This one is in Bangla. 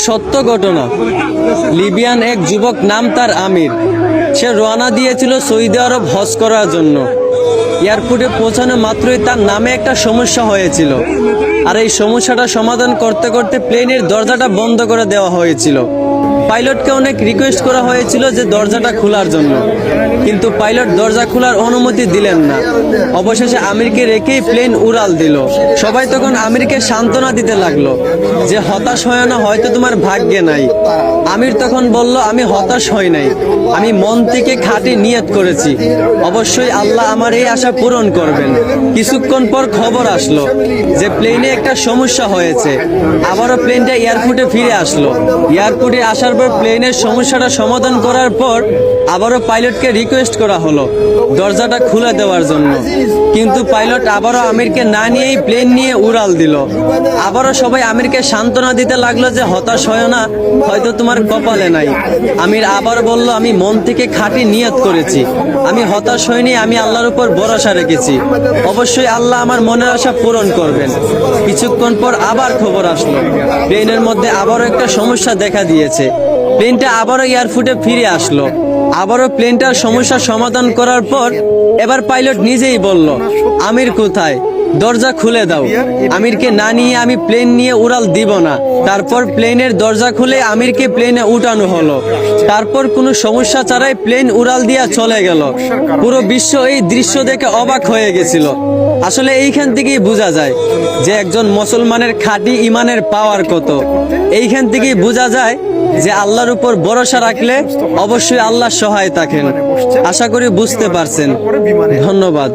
সত্য ঘটনা। লিবিয়ান এক যুবক, নাম তার আমির। সে রওনা দিয়েছিল সৌদি আরব হজ করার জন্য। এয়ারপোর্টে পৌঁছানো মাত্রই তার নামে একটা সমস্যা হয়েছিল, আর এই সমস্যাটা সমাধান করতে করতে প্লেনের দরজাটা বন্ধ করে দেওয়া হয়েছিল। পাইলটকে অনেক রিকোয়েস্ট করা হয়েছিল যে দরজাটা খোলার জন্য, কিন্তু পাইলট দরজা খোলার অনুমতি দিলেন না। অবশেষে আমিরকে রেখেই প্লেন উড়াল দিল। সবাই তখন আমিরকে সান্ত্বনা দিতে লাগলো যে হতাশ হয় না, হয়তো তোমার ভাগ্যে নাই। আমির তখন বলল, আমি হতাশ হই নাই, আমি মন থেকে খাঁটি নিয়ত করেছি, অবশ্যই আল্লাহ আমার এই আশা পূরণ করবেন। কিছুক্ষণ পর খবর আসলো যে প্লেনে একটা সমস্যা হয়েছে। আবারও প্লেনটা এয়ারপোর্টে ফিরে আসলো। এয়ারপোর্টে আসার পর প্লেনের সমস্যাটা সমাধান করার পর আবারও পাইলটকে রিকোয়েস্ট করা হলো দরজাটা খুলে দেওয়ার জন্য, কিন্তু পাইলট আবারও আমিরকে না নিয়েই প্লেন নিয়ে উড়াল দিল। আবারও সবাই আমিরকে সান্ত্বনা দিতে লাগলো যে হতাশ হয় না, হয়তো তোমার কপালে নাই। আমির আবার বলল, আমি মন থেকে খাঁটি নিয়ত করেছি, আমি হতাশ হইনি, আমি আল্লাহর উপর ভরসা রেখেছি, অবশ্যই আল্লাহ আমার মনের আশা পূরণ করবেন। কিছুক্ষণ পর আবার খবর আসলো প্লেনের মধ্যে আবারও একটা সমস্যা দেখা দিয়েছে। প্লেনটা আবারও এয়ারপোর্টে ফিরে আসলো। আবারও প্লেনটার সমস্যার সমাধান করার পর এবার পাইলট নিজেই বলল, আমির কোথায়, দরজা খুলে দাও। আমিরকে না নিয়ে আমি প্লেন নিয়ে উড়াল দিব না। তারপর প্লেনের দরজা খুলে আমিরকে প্লেনে উঠানো হলো। তারপর কোনো সমস্যা ছাড়াই প্লেন উড়াল দিয়া চলে গেল। পুরো বিশ্ব এই দৃশ্য দেখে অবাক হয়ে গেছিল। আসলে এইখান থেকেই বোঝা যায় যে একজন মুসলমানের খাঁটি ইমানের পাওয়ার কত। এইখান থেকেই বোঝা যায় যে আল্লাহর উপর ভরসা রাখলে অবশ্যই আল্লাহ সহায় থাকেন। আশা করি বুঝতে পারছেন। ধন্যবাদ।